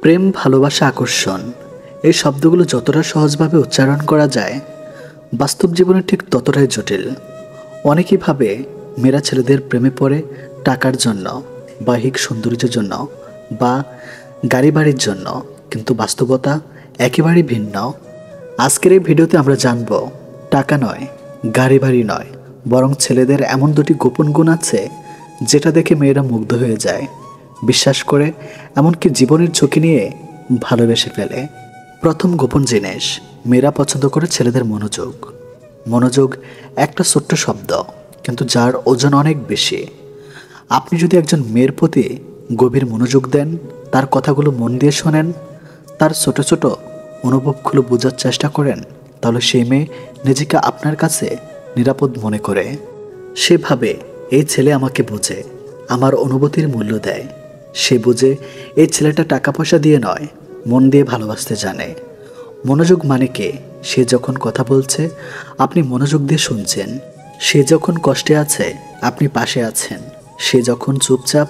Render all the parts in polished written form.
প্রেম, ভালোবাসা, আকর্ষণ এই শব্দগুলো যতটা সহজভাবে উচ্চারণ করা যায়, বাস্তব জীবনে ঠিক ততটাই জটিল। অনেকেই ভাবে মেয়েরা ছেলেদের প্রেমে পড়ে টাকার জন্য, বাহ্যিক সৌন্দর্যের জন্য বা গাড়ি বাড়ির জন্য, কিন্তু বাস্তবতা একেবারেই ভিন্ন। আজকের এই ভিডিওতে আমরা জানব, টাকা নয়, গাড়ি বাড়ি নয়, বরং ছেলেদের এমন দুটি গোপন গুণ আছে যেটা দেখে মেয়েরা মুগ্ধ হয়ে যায়, বিশ্বাস করে, এমনকি জীবনের ঝুঁকি নিয়ে ভালোবেসে ফেলে। প্রথম গোপন জিনিস, মেয়েরা পছন্দ করে ছেলেদের মনোযোগ। মনোযোগ একটা ছোট্ট শব্দ, কিন্তু যার ওজন অনেক বেশি। আপনি যদি একজন মেয়ের প্রতি গভীর মনোযোগ দেন, তার কথাগুলো মন দিয়ে শোনেন, তার ছোট ছোট অনুভবগুলো বোঝার চেষ্টা করেন, তাহলে সেই মেয়ে নিজেকে আপনার কাছে নিরাপদ মনে করে। সে ভাবে, এই ছেলে আমাকে বোঝে, আমার অনুভূতির মূল্য দেয়। সে বুঝে এই ছেলেটা টাকা পয়সা দিয়ে নয়, মন দিয়ে ভালোবাসতে জানে। মনোযোগ মানে কে? সে যখন কথা বলছে আপনি মনোযোগ দিয়ে শুনছেন, সে যখন কষ্টে আছে আপনি পাশে আছেন, সে যখন চুপচাপ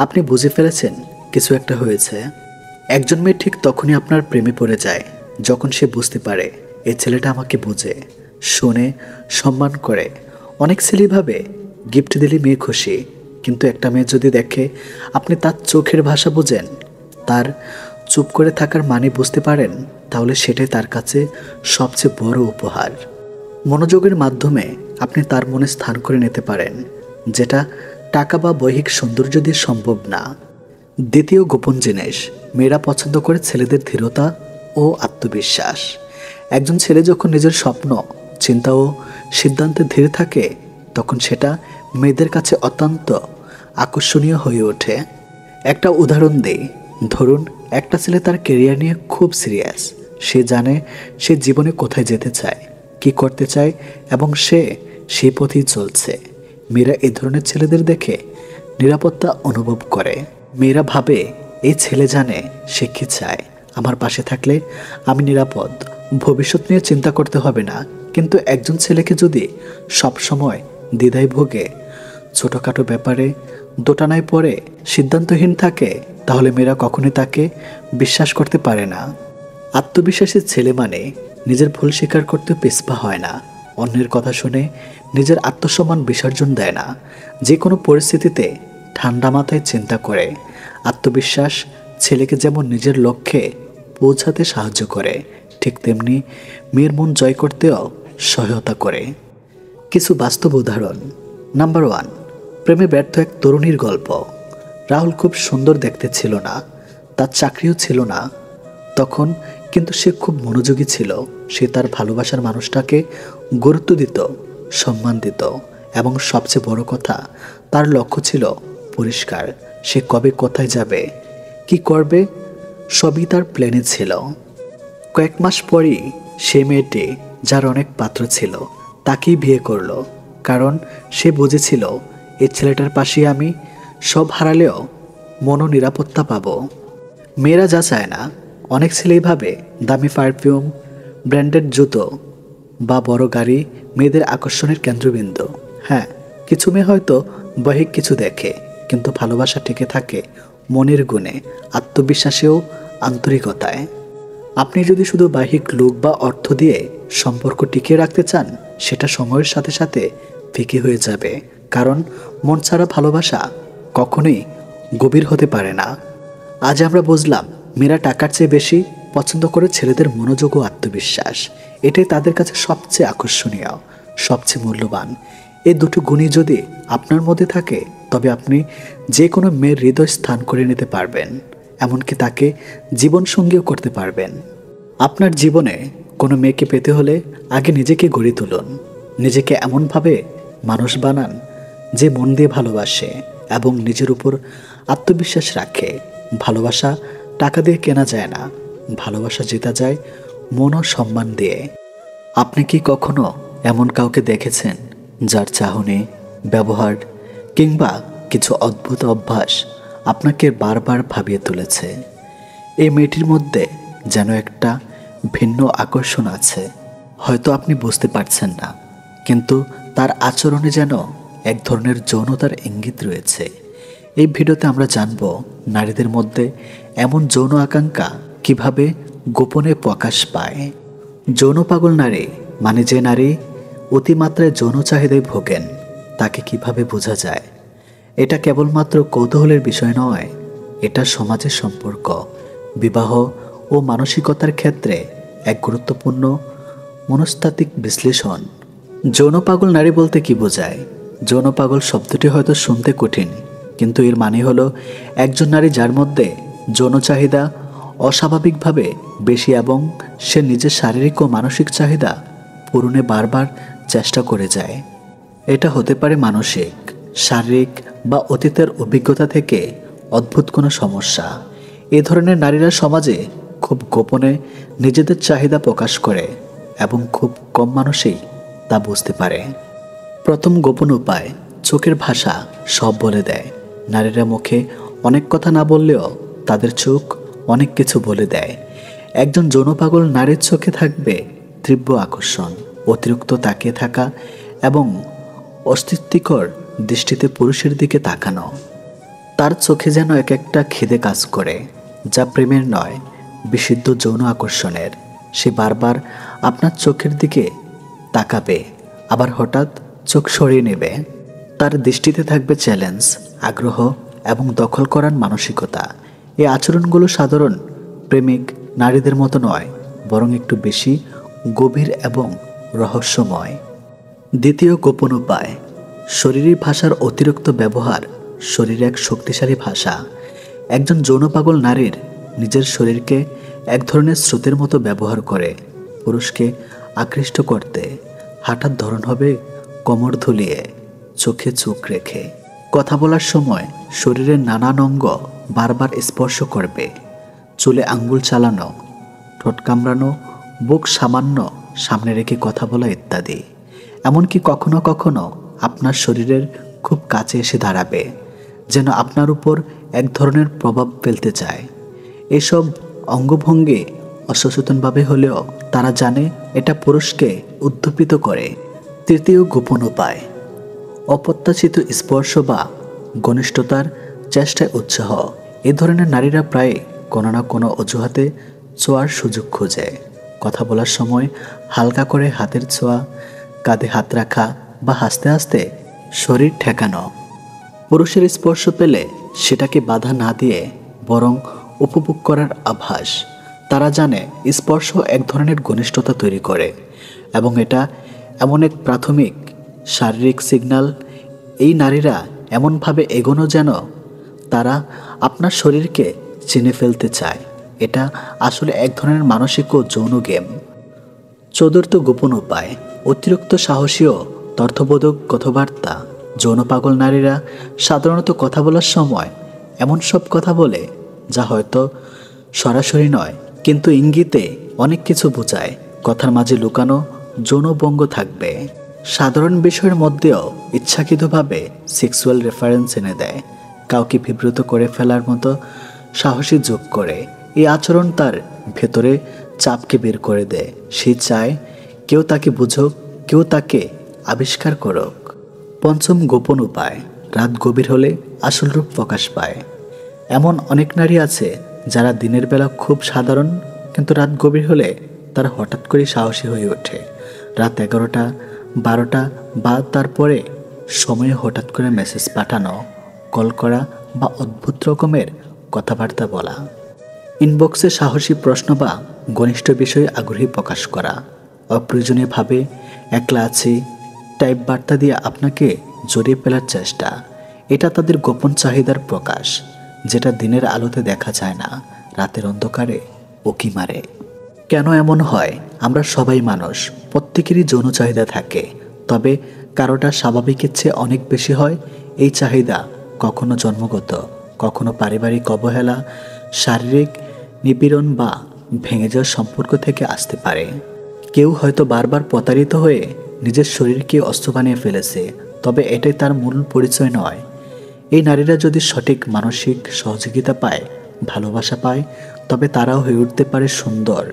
আপনি বুঝে ফেলেছেন কিছু একটা হয়েছে। একজন মেয়ে ঠিক তখনই আপনার প্রেমে পড়ে যায় যখন সে বুঝতে পারে এই ছেলেটা আমাকে বোঝে, শোনে, সম্মান করে। অনেক ছেলে ভাবে গিফট দিলে মেয়ে খুশি, কিন্তু একটা মেয়ে যদি দেখে আপনি তার চোখের ভাষা বোঝেন, তার চুপ করে থাকার মানে বুঝতে পারেন, তাহলে সেটাই তার কাছে সবচেয়ে বড় উপহার। মনোযোগের মাধ্যমে আপনি তার মনে স্থান করে নিতে পারেন, যেটা টাকা বা বৈহিক সৌন্দর্য দিয়ে সম্ভব না। দ্বিতীয় গোপন জিনিস, মেয়েরা পছন্দ করে ছেলেদের ধীরতা ও আত্মবিশ্বাস। একজন ছেলে যখন নিজের স্বপ্ন, চিন্তা ও সিদ্ধান্তে ধীরে থাকে, তখন সেটা মেয়েদের কাছে অত্যন্ত আকর্ষণীয় হয়ে ওঠে। একটা উদাহরণ দেই, ধরুন একটা ছেলে তার ক্যারিয়ার নিয়ে খুব সিরিয়াস। সে জানে সে জীবনে কোথায় যেতে চায়, কি করতে চায়, এবং সে সেই পথেই চলছে। মেয়েরা এই ধরনের ছেলেদের দেখে নিরাপত্তা অনুভব করে। মেয়েরা ভাবে, এই ছেলে জানে সে কি চায়, আমার পাশে থাকলে আমি নিরাপদ, ভবিষ্যৎ নিয়ে চিন্তা করতে হবে না। কিন্তু একজন ছেলেকে যদি সবসময় দ্বিধায় ভোগে, ছোটোখাটো ব্যাপারে দোটানায় পড়ে, সিদ্ধান্তহীন থাকে, তাহলে মেয়েরা কখনোই তাকে বিশ্বাস করতে পারে না। আত্মবিশ্বাসী ছেলে মানে নিজের ভুল স্বীকার করতে পিছপা হয় না, অন্যের কথা শুনে নিজের আত্মসম্মান বিসর্জন দেয় না, যে কোনো পরিস্থিতিতে ঠান্ডা মাথায় চিন্তা করে। আত্মবিশ্বাস ছেলেকে যেমন নিজের লক্ষ্যে পৌঁছাতে সাহায্য করে, ঠিক তেমনি মেয়ের মন জয় করতেও সহায়তা করে। কিছু বাস্তব উদাহরণ। নাম্বার 1, প্রেমে ব্যর্থ এক তরুণীর গল্প। রাহুল খুব সুন্দর দেখতে ছিল না, তার চাকরিও ছিল না তখন, কিন্তু সে খুব মনোযোগী ছিল। সে তার ভালোবাসার মানুষটাকে গুরুত্ব দিত, সম্মান দিত, এবং সবচেয়ে বড় কথা, তার লক্ষ্য ছিল পরিষ্কার। সে কবে কোথায় যাবে, কি করবে, সবই তার প্ল্যানে ছিল। কয়েক মাস পরই সে মেয়েটি, যার অনেক পাত্র ছিল, তাকেই বিয়ে করলো, কারণ সে বুঝেছিল এই ছেলেটার পাশে আমি সব হারালেও মনো নিরাপত্তা পাবো। মেয়েরা যা চায় না, অনেক ছেলেই ভাবে দামি পারফিউম, ব্র্যান্ডেড জুতো বা বড় গাড়ি মেয়েদের আকর্ষণের কেন্দ্রবিন্দু। হ্যাঁ, কিছু মেয়ে হয়তো বৈহিক কিছু দেখে, কিন্তু ভালোবাসা টিকে থাকে মনের গুণে, আত্মবিশ্বাসেও আন্তরিকতায়। আপনি যদি শুধু বাহ্যিক লুক বা অর্থ দিয়ে সম্পর্ক টিকিয়ে রাখতে চান, সেটা সময়ের সাথে সাথে ফিকে হয়ে যাবে, কারণ মন ছাড়া ভালোবাসা কখনোই গভীর হতে পারে না। আজ আমরা বুঝলাম, মেয়েরা টাকার চেয়ে বেশি পছন্দ করে ছেলেদের মনোযোগ ও আত্মবিশ্বাস। এটাই তাদের কাছে সবচেয়ে আকর্ষণীয়, সবচেয়ে মূল্যবান। এই দুটো গুণই যদি আপনার মধ্যে থাকে, তবে আপনি যে কোনো মেয়ের হৃদয় স্থান করে নিতে পারবেন, এমনকি তাকে জীবনসঙ্গীও করতে পারবেন। আপনার জীবনে কোনো মেয়েকে পেতে হলে আগে নিজেকে গড়ে তুলুন, নিজেকে এমনভাবে মানুষ বানান যে মন দিয়ে ভালোবাসে এবং নিজের উপর আত্মবিশ্বাস রাখে। ভালোবাসা টাকা দিয়ে কেনা যায় না, ভালোবাসা জেতা যায় মন ও সম্মান দিয়ে। আপনি কি কখনো এমন কাউকে দেখেছেন যার চাহনি, ব্যবহার কিংবা কিছু অদ্ভুত অভ্যাস আপনাকে বারবার ভাবিয়ে তুলেছে? এই মেয়েটির মধ্যে যেন একটা ভিন্ন আকর্ষণ আছে, হয়তো আপনি বুঝতে পারছেন না, কিন্তু তার আচরণে যেন এক ধরনের যৌনতার ইঙ্গিত রয়েছে। এই ভিডিওতে আমরা জানব নারীদের মধ্যে এমন যৌন আকাঙ্ক্ষা কিভাবে গোপনে প্রকাশ পায়? যৌন পাগল নারী মানে যে নারী অতিমাত্রায় যৌন চাহিদায় ভোগেন, তাকে কিভাবে বোঝা যায়? এটা কেবলমাত্র কৌতূহলের বিষয় নয়, এটা সমাজের সম্পর্ক, বিবাহ ও মানসিকতার ক্ষেত্রে এক গুরুত্বপূর্ণ মনস্তাত্ত্বিক বিশ্লেষণ। যৌন পাগল নারী বলতে কি বোঝায়? যৌন পাগল শব্দটি হয়তো শুনতে কঠিন, কিন্তু এর মানে হলো একজন নারী যার মধ্যে যৌন চাহিদা অস্বাভাবিকভাবে বেশি এবং সে নিজের শারীরিক ও মানসিক চাহিদা পূরণে বারবার চেষ্টা করে যায়। এটা হতে পারে মানসিক, শারীরিক বা অতীতের অভিজ্ঞতা থেকে অদ্ভুত কোনো সমস্যা। এ ধরনের নারীরা সমাজে খুব গোপনে নিজেদের চাহিদা প্রকাশ করে এবং খুব কম মানুষই তা বুঝতে পারে। প্রথম গোপন উপায়, চোখের ভাষা সব বলে দেয়। নারীরা মুখে অনেক কথা না বললেও তাদের চোখ অনেক কিছু বলে দেয়। একজন যৌন পাগল নারীর চোখে থাকবে তীব্র আকর্ষণ, অতিরিক্ত তাকিয়ে থাকা এবং অস্বস্তিকর দৃষ্টিতে পুরুষের দিকে তাকানো। তার চোখে যেন এক একটা খিদে কাজ করে, যা প্রেমের নয়, বিশুদ্ধ যৌন আকর্ষণের। সে বারবার আপনার চোখের দিকে তাকাবে, আবার হঠাৎ চোখ সরিয়ে নেবে। তার দৃষ্টিতে থাকবে চ্যালেঞ্জ, আগ্রহ এবং দখল করার মানসিকতা। এই আচরণগুলো সাধারণ প্রেমিক নারীদের মতো নয়, বরং একটু বেশি গভীর এবং রহস্যময়। দ্বিতীয় গোপন উপায়, শরীরী ভাষার অতিরিক্ত ব্যবহার। শরীর এক শক্তিশালী ভাষা। একজন যৌন পাগল নারীর নিজের শরীরকে এক ধরনের স্রোতের মতো ব্যবহার করে পুরুষকে আকৃষ্ট করতে। হাঁটার ধরন হবে কোমর ধুলিয়ে, চোখে চোখ রেখে। কথা বলার সময় শরীরের নানান অঙ্গ বারবার স্পর্শ করবে, চুলে আঙ্গুল চালানো, ঠোঁট কামড়ানো, বুক সামান্য সামনে রেখে কথা বলা ইত্যাদি। এমনকি কখনো কখনো আপনার শরীরের খুব কাছে এসে দাঁড়াবে, যেন আপনার উপর এক ধরনের প্রভাব ফেলতে চায়। এসব অঙ্গভঙ্গি অসচেতনভাবে হলেও তারা জানে এটা পুরুষকে উদ্দীপিত করে। তৃতীয় গোপন উপায়, অপ্রত্যাশিত স্পর্শ বা ঘনিষ্ঠতার চেষ্টায় উৎসাহ। এ ধরনের নারীরা প্রায় কোনো না কোনো অজুহাতে ছোঁয়ার সুযোগ খোঁজে। কথা বলার সময় হালকা করে হাতের ছোঁয়া, কাঁধে হাত রাখা বা হাসতে হাসতে শরীর ঠেকানো। পুরুষের স্পর্শ পেলে সেটাকে বাধা না দিয়ে বরং উপভোগ করার আভাস। তারা জানে স্পর্শ এক ধরনের ঘনিষ্ঠতা তৈরি করে এবং এটা এমন এক প্রাথমিক শারীরিক সিগন্যাল। এই নারীরা এমনভাবে এগোনো যেন তারা আপনার শরীরকে চিনে ফেলতে চায়। এটা আসলে এক ধরনের মানসিক ও যৌন গেম। চতুর্থ গোপন উপায়, অতিরিক্ত সাহসী ও তথ্যবোধক কথাবার্তা। যৌন পাগল নারীরা সাধারণত কথা বলার সময় এমন সব কথা বলে যা হয়তো সরাসরি নয়, কিন্তু ইঙ্গিতে অনেক কিছু বোঝায়। কথার মাঝে লুকানো যৌনবঙ্গ থাকবে। সাধারণ বিষয়ের মধ্যেও ইচ্ছাকৃতভাবে সেক্সুয়াল রেফারেন্স এনে দেয়, কাউকে বিব্রত করে ফেলার মতো সাহসী যোগ করে। এই আচরণ তার ভেতরে চাপকে বের করে দেয়। সে চায় কেউ তাকে বুঝুক, কেউ তাকে আবিষ্কার করুক। পঞ্চম গোপন উপায়, রাত গভীর হলে আসল রূপ প্রকাশ পায়। এমন অনেক নারী আছে যারা দিনের বেলা খুব সাধারণ, কিন্তু রাত গভীর হলে তারা হঠাৎ করে সাহসী হয়ে ওঠে। রাত 11টা, 12টা বা তারপরে সময়ে হঠাৎ করে মেসেজ পাঠানো, কল করা বা অদ্ভুত রকমের কথাবার্তা বলা। ইনবক্সে সাহসী প্রশ্ন বা ঘনিষ্ঠ বিষয়ে আগ্রহী প্রকাশ করা। অপ্রয়োজনীয়ভাবে একলা আছি টাইপ বার্তা দিয়ে আপনাকে জড়িয়ে ফেলার চেষ্টা। এটা তাদের গোপন চাহিদার প্রকাশ, যেটা দিনের আলোতে দেখা যায় না, রাতের অন্ধকারে উকি মারে। কেন এমন হয়? আমরা সবাই মানুষ, প্রত্যেকেরই যৌন চাহিদা থাকে, তবে কারোটা স্বাভাবিকের চেয়ে অনেক বেশি হয়। এই চাহিদা কখনো জন্মগত, কখনো পারিবারিক অবহেলা, শারীরিক নিপীড়ন বা ভেঙে যাওয়ার সম্পর্ক থেকে আসতে পারে। কেউ হয়তো বারবার প্রতারিত হয়ে নিজের শরীরকে অস্ত্র বানিয়ে ফেলেছে, তবে এটাই তার মূল পরিচয় নয়। এই নারীরা যদি সঠিক মানসিক সহযোগিতা পায়, ভালোবাসা পায়, তবে তারাও হয়ে উঠতে পারে সুন্দর,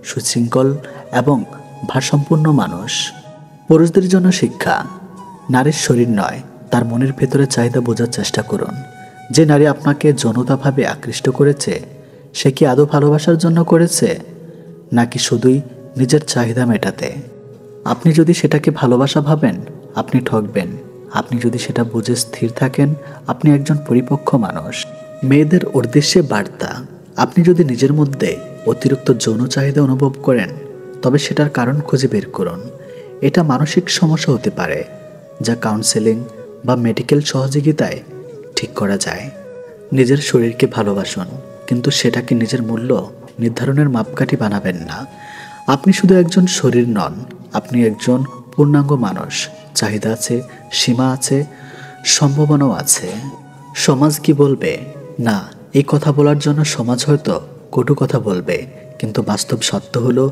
সুশৃঙ্খল এবং ভারসম্পন্ন মানুষ। পুরুষদের জন্য শিক্ষা, নারীর শরীর নয়, তার মনের ভেতরে চাহিদা বোঝার চেষ্টা করুন। যে নারী আপনাকে যৌনতাভাবে আকৃষ্ট করেছে সে কি আদৌ ভালোবাসার জন্য করেছে, নাকি শুধুই নিজের চাহিদা মেটাতে? আপনি যদি সেটাকে ভালোবাসা ভাবেন, আপনি ঠকবেন। আপনি যদি সেটা বুঝে স্থির থাকেন, আপনি একজন পরিপক্ক মানুষ। মেয়েদের উদ্দেশ্যে বার্তা: আপনি যদি নিজের মধ্যে অতিরিক্ত যৌন চাহিদা অনুভব করেন, তবে সেটার কারণ খুঁজে বের করুন। এটা মানসিক সমস্যা হতে পারে, যা কাউন্সেলিং বা মেডিকেল সহযোগিতায় ঠিক করা যায়। নিজের শরীরকে ভালোবাসুন, কিন্তু সেটাকে নিজের মূল্য নির্ধারণের মাপকাঠি বানাবেন না। আপনি শুধু একজন শরীর নন, আপনি একজন পূর্ণাঙ্গ মানুষ। চাহিদা আছে, সীমা আছে, সম্ভাবনাও আছে। সমাজ কি বলবে? না, এই কথা বলার জন্য সমাজ হয়তো কটু কথা বলবে, কিন্তু বাস্তব সত্য হলো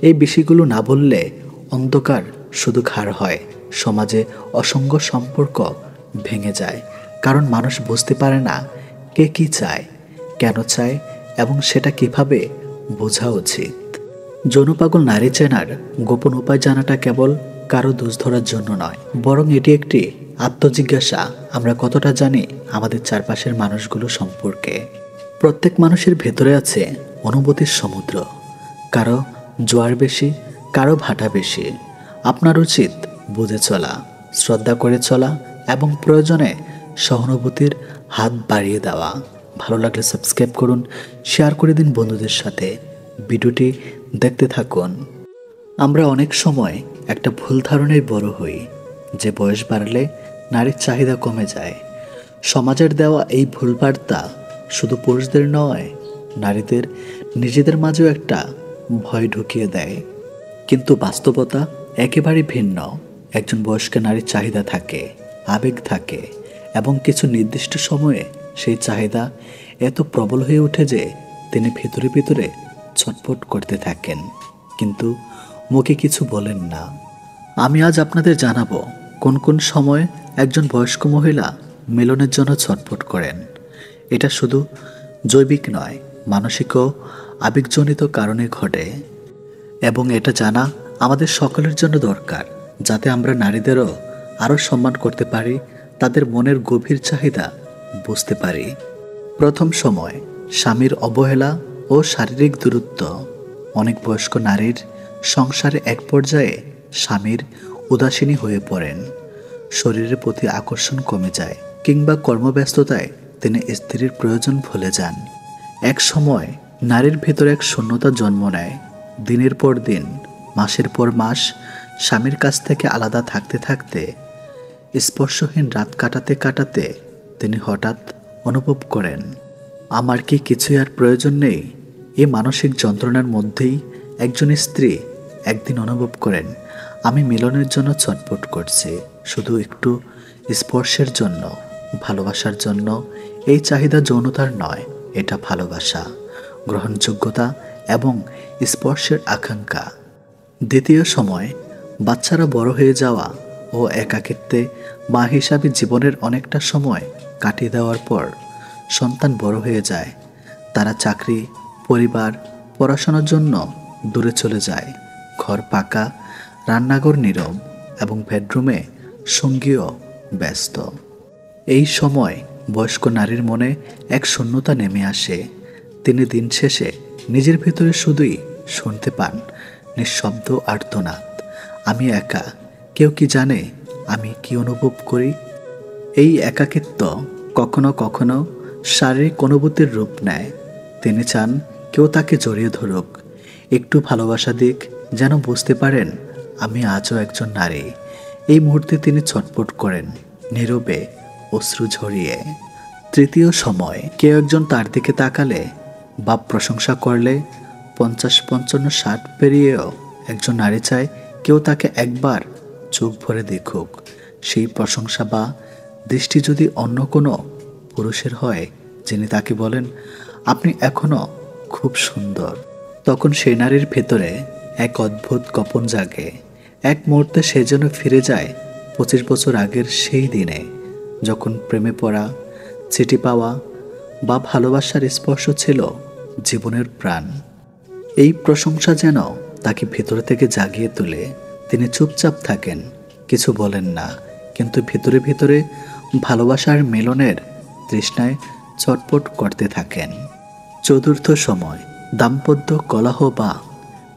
এই বিষয়গুলো না বললে অন্ধকার শুধু ঘাড় হয়। সমাজে অসংখ্য সম্পর্ক ভেঙে যায়, কারণ মানুষ বুঝতে পারে না কে কি চায়, কেন চায় এবং সেটা কিভাবে বোঝা উচিত। যৌনপাগল নারী চেনার গোপন উপায় জানাটা কেবল কারো দোষ ধরার জন্য নয়, বরং এটি একটি আত্মজিজ্ঞাসা। আমরা কতটা জানি আমাদের চারপাশের মানুষগুলো সম্পর্কে? প্রত্যেক মানুষের ভেতরে আছে অনুভূতির সমুদ্র। কারো জোয়ার বেশি, কারো ভাটা বেশি। আপনার উচিত বুঝে চলা, শ্রদ্ধা করে চলা এবং প্রয়োজনে সহানুভূতির হাত বাড়িয়ে দেওয়া। ভালো লাগলে সাবস্ক্রাইব করুন, শেয়ার করে দিন বন্ধুদের সাথে। ভিডিওটি দেখতে থাকুন। আমরা অনেক সময় একটা ভুল ধারণায় বড় হই যে বয়স বাড়লে নারীর চাহিদা কমে যায়। সমাজের দেওয়া এই ভুল বার্তা শুধু পুরুষদের নয়, নারীদের নিজেদের মাঝেও একটা ভয় ঢুকিয়ে দেয়। কিন্তু বাস্তবতা একেবারে ভিন্ন। একজন বয়স্ক নারীর চাহিদা থাকে, আবেগ থাকে, এবং কিছু নির্দিষ্ট সময়ে সেই চাহিদা এত প্রবল হয়ে ওঠে যে তিনি ভিতরে ভিতরে ছটফট করতে থাকেন, কিন্তু মুখে কিছু বলেন না। আমি আজ আপনাদের জানাবো কোন কোন সময় একজন বয়স্ক মহিলা মিলনের জন্য ছটফট করেন। এটা শুধু জৈবিক নয়, মানসিক ও আবেগজনিত কারণে ঘটে, এবং এটা জানা আমাদের সকলের জন্য দরকার, যাতে আমরা নারীদেরও আরও সম্মান করতে পারি, তাদের মনের গভীর চাহিদা বুঝতে পারি। প্রথম সময়, স্বামীর অবহেলা ও শারীরিক দূরত্ব। অনেক বয়স্ক নারীর সংসারে এক পর্যায়ে স্বামীর উদাসীনী হয়ে পড়েন। শরীরের প্রতি আকর্ষণ কমে যায়, কিংবা কর্মব্যস্ততায় তিনি স্ত্রীর প্রয়োজন ভুলে যান। এক সময় নারীর ভেতরে এক শূন্যতা জন্ম নেয়। দিনের পর দিন, মাসের পর মাস স্বামীর কাছ থেকে আলাদা থাকতে থাকতে, স্পর্শহীন রাত কাটাতে কাটাতে তিনি হঠাৎ অনুভব করেন, আমার কি কিছুই আর প্রয়োজন নেই? এই মানসিক যন্ত্রণার মধ্যেই একজন স্ত্রী একদিন অনুভব করেন, আমি মিলনের জন্য ছটফট করছি, শুধু একটু স্পর্শের জন্য, ভালোবাসার জন্য। এই চাহিদা যৌনতার নয়, এটা ভালোবাসা, গ্রহণযোগ্যতা এবং স্পর্শের আকাঙ্ক্ষা। দ্বিতীয় সময়, বাচ্চারা বড় হয়ে যাওয়া ও একাকিত্বে মা হিসাবে জীবনের অনেকটা সময় কাটিয়ে দেওয়ার পর সন্তান বড় হয়ে যায়। তারা চাকরি, পরিবার, পড়াশোনার জন্য দূরে চলে যায়। ঘর পাকা, রান্নাঘর নীরব এবং বেডরুমে সঙ্গীও ব্যস্ত। এই সময় বয়স্ক নারীর মনে এক শূন্যতা নেমে আসে। তিনি দিন শেষে নিজের ভেতরে শুধুই শুনতে পান নিঃশব্দ আর্তনাদ, আমি একা, কেউ কি জানে আমি কি অনুভব করি? এই একাকিত্ব কখনো কখনো শারীরিক অনুভূতির রূপ নেয়। তিনি চান কেউ তাকে জড়িয়ে ধরুক, একটু ভালোবাসা দিক, যেন বুঝতে পারেন আমি আজও একজন নারী। এই মুহূর্তে তিনি ছটফট করেন, নীরবে, অশ্রু ঝরিয়ে। তৃতীয় সময়, কেউ একজন তার দিকে তাকালে বা প্রশংসা করলে, 50, 55, 60 পেরিয়েও একজন নারী চায় কেউ তাকে একবার চোখ ভরে দেখুক। সেই প্রশংসা বা দৃষ্টি যদি অন্য কোনো পুরুষের হয়, যিনি তাকে বলেন, আপনি এখনো খুব সুন্দর, তখন সেই নারীর ভেতরে এক অদ্ভুত কম্পন জাগে। এক মুহূর্তে সে যেন ফিরে যায় 25 বছর আগের সেই দিনে, যখন প্রেমে পড়া, চিঠি পাওয়া বা ভালোবাসার স্পর্শ ছিল জীবনের প্রাণ। এই প্রশংসা যেন তাকে ভেতর থেকে জাগিয়ে তোলে। তিনি চুপচাপ থাকেন, কিছু বলেন না, কিন্তু ভিতরে ভিতরে ভালোবাসার মিলনের তৃষ্ণায় ছটফট করতে থাকেন। চতুর্থ সময়, দাম্পত্য কলহ বা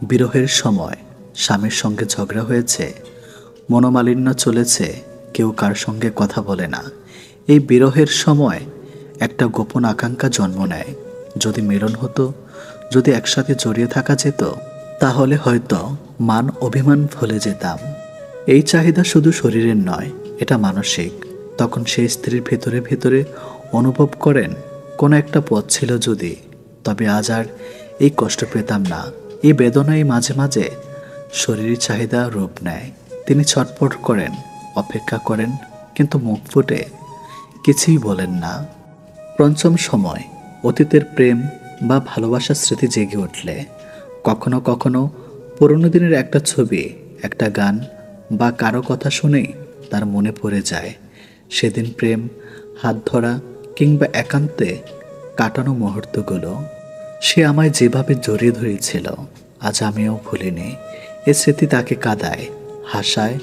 বিরহের সময়। স্বামীর সঙ্গে ঝগড়া হয়েছে, মনোমালিন্য চলেছে, কেউ কার সঙ্গে কথা বলে না। এই বিরহের সময় একটা গোপন আকাঙ্ক্ষা জন্ম নেয়। যদি মিলন হতো, যদি একসাথে জড়িয়ে থাকা যেত, তাহলে হয়তো মান অভিমান ভুলে যেতাম। এই চাহিদা শুধু শরীরের নয়, এটা মানসিক। তখন সেই স্ত্রীর ভেতরে ভেতরে অনুভব করেন, কোনো একটা পথ ছিল যদি, তবে আজ আর এই কষ্ট পেতাম না। এই বেদনায় মাঝে মাঝে শরীরের চাহিদা রূপ নেয়। তিনি ছটফট করেন, অপেক্ষা করেন, কিন্তু মুখ ফুটে কিছুই বলেন না। পঞ্চম সময়, অতীতের প্রেম বা ভালোবাসার স্মৃতি জেগে উঠলে। কখনো কখনো পুরনো দিনের একটা ছবি, একটা গান বা কারো কথা শুনেই তার মনে পড়ে যায় সেদিন প্রেম, হাত ধরা কিংবা একান্তে কাটানো মুহূর্তগুলো। সে আমায় যেভাবে জড়িয়ে ধরেছিল, আজ আমিও ভুলিনি। এ স্মৃতি তাকে কাঁদায়, হাসায়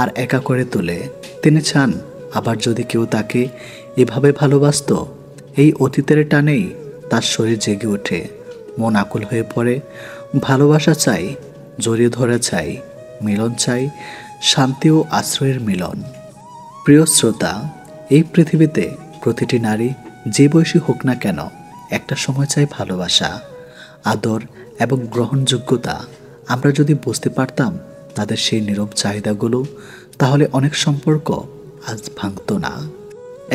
আর একা করে তোলে। তিনি চান আবার যদি কেউ তাকে এভাবে ভালোবাসতো। এই অতীতের টানেই তার শরীর জেগে ওঠে, মন আকুল হয়ে পড়ে। ভালোবাসা চাই, জড়িয়ে ধরা চাই, মিলন চাই, শান্তি ও আশ্রয়ের মিলন। প্রিয় শ্রোতা, এই পৃথিবীতে প্রতিটি নারী যে বয়সী হোক না কেন, একটা সময় চাই ভালোবাসা, আদর এবং গ্রহণযোগ্যতা। আমরা যদি বুঝতে পারতাম তাদের সেই নীরব চাহিদাগুলো, তাহলে অনেক সম্পর্ক আজ ভাঙতো না।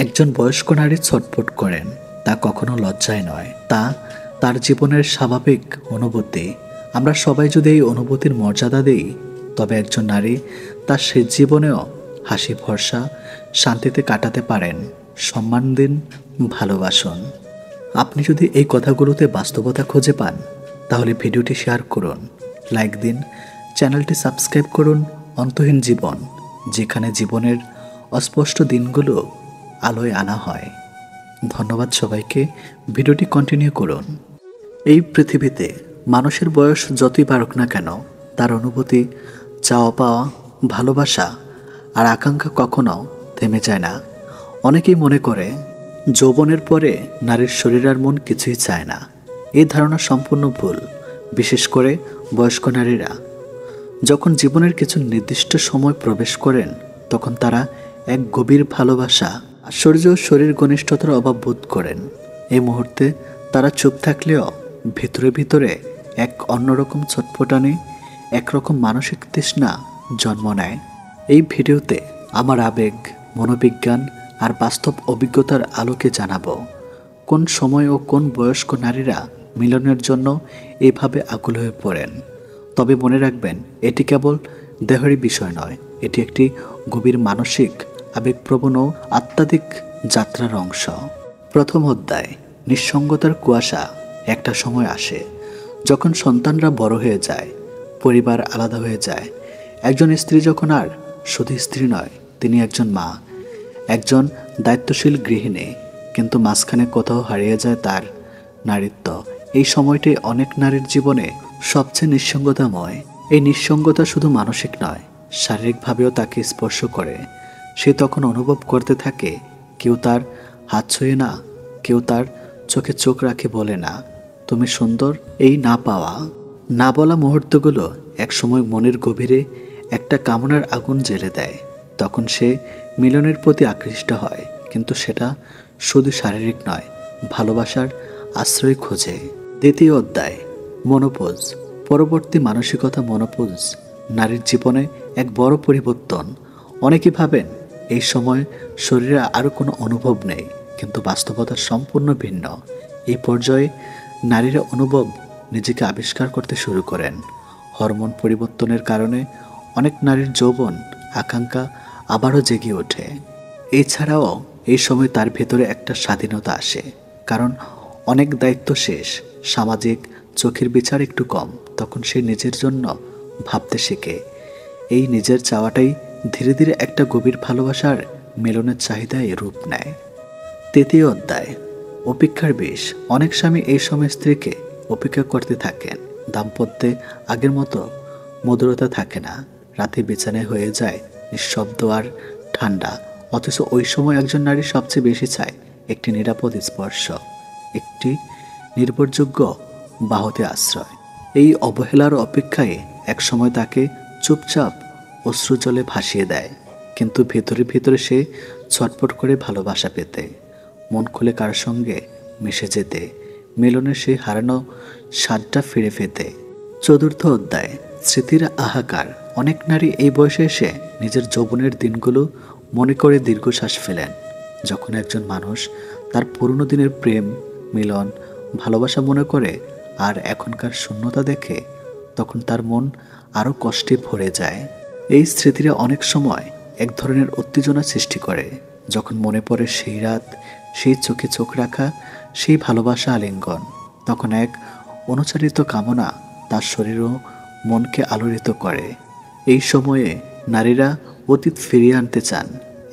একজন বয়স্ক নারী ছটফট করেন, তা কখনো লজ্জায় নয়, তা তার জীবনের স্বাভাবিক অনুভূতি। আমরা সবাই যদি এই অনুভূতির মর্যাদা দিই, তবে একজন নারী তার শেষ জীবনেও হাসি ভরসা শান্তিতে কাটাতে পারেন। সম্মান দিন, ভালোবাসুন। আপনি যদি এই কথাগুলোতে বাস্তবতা খুঁজে পান, তাহলে ভিডিওটি শেয়ার করুন, লাইক দিন, চ্যানেলটি সাবস্ক্রাইব করুন। অন্তহীন জীবন, যেখানে জীবনের অস্পষ্ট দিনগুলো আলোয় আনা হয়। ধন্যবাদ সবাইকে। ভিডিওটি কন্টিনিউ করুন। এই পৃথিবীতে মানুষের বয়স যতই বাড়ুক না কেন, তার অনুভূতি, চাওয়া পাওয়া, ভালোবাসা আর আকাঙ্ক্ষা কখনো থেমে যায় না। অনেকেই মনে করে যৌবনের পরে নারীর শরীর আর মন কিছুই চায় না। এই ধারণা সম্পূর্ণ ভুল। বিশেষ করে বয়স্ক নারীরা যখন জীবনের কিছু নির্দিষ্ট সময় প্রবেশ করেন, তখন তারা এক গভীর ভালোবাসা, আশ্চর্য শরীর ঘনিষ্ঠতার অভাব বোধ করেন। এই মুহূর্তে তারা চুপ থাকলেও ভিতরে ভিতরে এক অন্যরকম ছটফটানি, একরকম মানসিক তৃষ্ণা জন্ম নেয়। এই ভিডিওতে আমার আবেগ, মনোবিজ্ঞান আর বাস্তব অভিজ্ঞতার আলোকে জানাবো কোন সময় ও কোন বয়স্ক নারীরা মিলনের জন্য এইভাবে আকুল হয়ে পড়েন। তবে মনে রাখবেন, এটি কেবল দেহেরই বিষয় নয়, এটি একটি গভীর মানসিক, আবেগপ্রবণ ও আত্মাত্মিক যাত্রার অংশ। প্রথম অধ্যায়, নিঃসঙ্গতার কুয়াশা। একটা সময় আসে যখন সন্তানরা বড় হয়ে যায়, পরিবার আলাদা হয়ে যায়। একজন স্ত্রী যখন আর শুধু স্ত্রী নয়, তিনি একজন মা, একজন দায়িত্বশীল গৃহিণী। কিন্তু মাঝখানে কোথাও হারিয়ে যায় তার নারীত্ব। এই সময়টি অনেক নারীর জীবনে সবচেয়ে নিঃসঙ্গতাময়। এই নিঃসঙ্গতা শুধু মানসিক নয়, শারীরিকভাবেও তাকে স্পর্শ করে। সে তখন অনুভব করতে থাকে, কেউ তার হাত ছুঁয়ে না, কেউ তার চোখে চোখ রাখে বলে না তুমি সুন্দর। এই না পাওয়া, না বলা মুহূর্তগুলো একসময় মনের গভীরে একটা কামনার আগুন জ্বেলে দেয়। তখন সে মিলনের প্রতি আকৃষ্ট হয়, কিন্তু সেটা শুধু শারীরিক নয়, ভালোবাসার আশ্রয় খোঁজে। দ্বিতীয় অধ্যায়, মনোপোজ। পরবর্তী মানসিকতা। মনোপোজ নারীর জীবনে এক বড় পরিবর্তন। অনেকে ভাবেন এই সময় শরীরে আরও কোনো অনুভব নেই, কিন্তু বাস্তবতা সম্পূর্ণ ভিন্ন। এই পর্যায়ে নারীরা অনুভব, নিজেকে আবিষ্কার করতে শুরু করেন। হরমোন পরিবর্তনের কারণে অনেক নারীর যৌবন, আকাঙ্ক্ষা আবারও জেগে ওঠে। এছাড়াও এই সময় তার ভেতরে একটা স্বাধীনতা আসে, কারণ অনেক দায়িত্ব শেষ, সামাজিক চোখের বিচার একটু কম। তখন সে নিজের জন্য ভাবতে শেখে। এই নিজের চাওয়াটাই ধীরে ধীরে একটা গভীর ভালোবাসার মিলনের চাহিদায় রূপ নেয়। তৃতীয় অধ্যায়, অপেক্ষার বিষ। অনেক স্বামী এই সময় স্ত্রীকে অপেক্ষা করতে থাকেন। দাম্পত্যে আগের মতো মধুরতা থাকে না, রাতে বিছানায় হয়ে যায় নিঃশব্দ আর ঠান্ডা। অথচ ওই সময় একজন নারী সবচেয়ে বেশি চায় একটি নিরাপদ স্পর্শ, একটি নির্ভরযোগ্য বাহুতে আশ্রয়। এই অবহেলার অপেক্ষায় একসময় তাকে চুপচাপ অশ্রুজলে ভাসিয়ে দেয়, কিন্তু ভেতরে ভেতরে সে ছটফট করে ভালোবাসা পেতে, মন খুলে কারোর সঙ্গে মিশে যেতে, মিলনের সেই হারানো স্বাদটা ফিরে পেতে। চতুর্থ অধ্যায়, স্মৃতির হাহাকার। অনেক নারী এই বয়সে এসে নিজের যৌবনের দিনগুলো মনে করে দীর্ঘশ্বাস ফেলেন। যখন একজন মানুষ তার পুরনো দিনের প্রেম, মিলন, ভালোবাসা মনে করে আর এখনকার শূন্যতা দেখে, তখন তার মন আরও কষ্টে ভরে যায়। এই স্মৃতিরা অনেক সময় এক ধরনের উত্তেজনা সৃষ্টি করে। যখন মনে পড়ে সেই রাত, সেই চোখে চোখ রাখা, সেই ভালোবাসা আলিঙ্গন, তখন এক অনুচারিত কামনা তার শরীর ও মনকে আলোড়িত করে। এই সময়ে নারীরা অতীত ফিরিয়ে আনতে চান,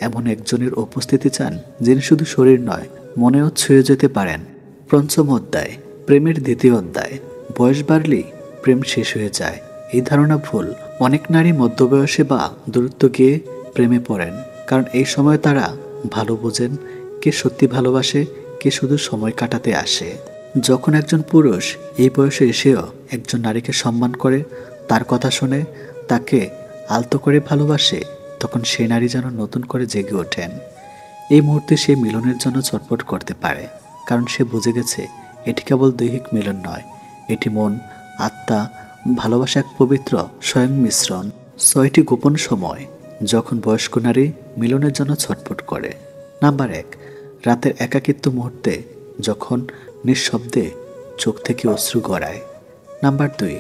এমন একজনের উপস্থিতি চান যিনি শুধু শরীর নয়, মনেও ছুঁয়ে যেতে পারেন। পঞ্চম অধ্যায়, প্রেমের দ্বিতীয় অধ্যায়। বয়স বাড়লেই প্রেম শেষ হয়ে যায়, এই ধারণা ভুল। অনেক নারী মধ্যবয়সে বা দূরত্ব গিয়ে প্রেমে পড়েন, কারণ এই সময় তারা ভালো বোঝেন কে সত্যি ভালোবাসে, কে শুধু সময় কাটাতে আসে। যখন একজন পুরুষ এই বয়সে এসেও একজন নারীকে সম্মান করে, তার কথা শুনে, তাকে আলতো করে ভালোবাসে, তখন সেই নারী যেন নতুন করে জেগে ওঠেন। এই মুহূর্তে সে মিলনের জন্য ছটফট করতে পারে, কারণ সে বুঝে গেছে এটি কেবল দৈহিক মিলন নয়, এটি মন, আত্মা, ভালোবাসা এক পবিত্র স্বয়ং মিশ্রণ। 6টি গোপন সময় যখন বয়স্ক নারী মিলনের জন্য ছটফট করে। নাম্বার 1, রাতের একাকিত্ব মুহূর্তে যখন নিঃশব্দে চোখ থেকে অশ্রু গড়ায়। নাম্বার 2,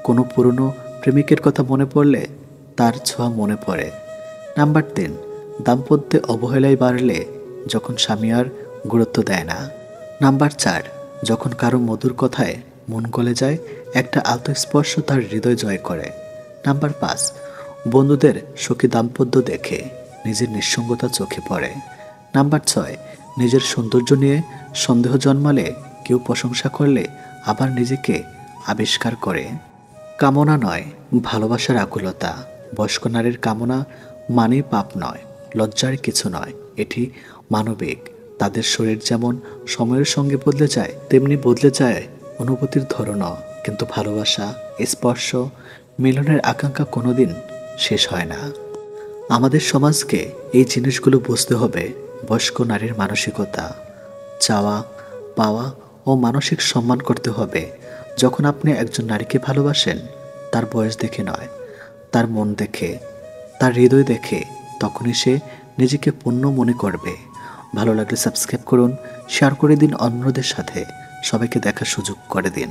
কোনো পুরনো প্রেমিকের কথা মনে পড়লে তার ছোঁয়া মনে পড়ে। নাম্বার 3, দাম্পত্যে অবহেলায় বাড়লে যখন স্বামী আর গুরুত্ব দেয় না। নাম্বার 4, যখন কারো মধুর কথায় মন গলে যায়, একটা আলতো স্পর্শ তার হৃদয় জয় করে। নাম্বার 5, বন্ধুদের সুখী দাম্পত্য দেখে নিজের নিঃসঙ্গতা চোখে পড়ে। নাম্বার 6, নিজের সৌন্দর্য নিয়ে সন্দেহ জন্মালে কেউ প্রশংসা করলে আবার নিজেকে আবিষ্কার করে। কামনা নয়, ভালোবাসার আকুলতা। বয়স্ক নারীর কামনা মানে পাপ নয়, লজ্জার কিছু নয়, এটি মানবিক। তাদের শরীর যেমন সময়ের সঙ্গে বদলে যায়, তেমনি বদলে যায় অনুভূতির ধরনও। কিন্তু ভালোবাসা, স্পর্শ, মিলনের আকাঙ্ক্ষা কোনোদিন শেষ হয় না। আমাদের সমাজকে এই জিনিসগুলো বুঝতে হবে। বয়স্ক নারীর মানসিকতা, চাওয়া পাওয়া ও মানসিক সম্মান করতে হবে। যখন আপনি একজন নারীকে ভালোবাসেন, তার বয়স দেখে নয়, তার মন দেখে, তার হৃদয় দেখে, তখনই সে নিজেকে পূর্ণ মনে করবে। ভালো লাগলে সাবস্ক্রাইব করুন, শেয়ার করে দিন অন্যদের সাথে, সবাইকে দেখার সুযোগ করে দিন।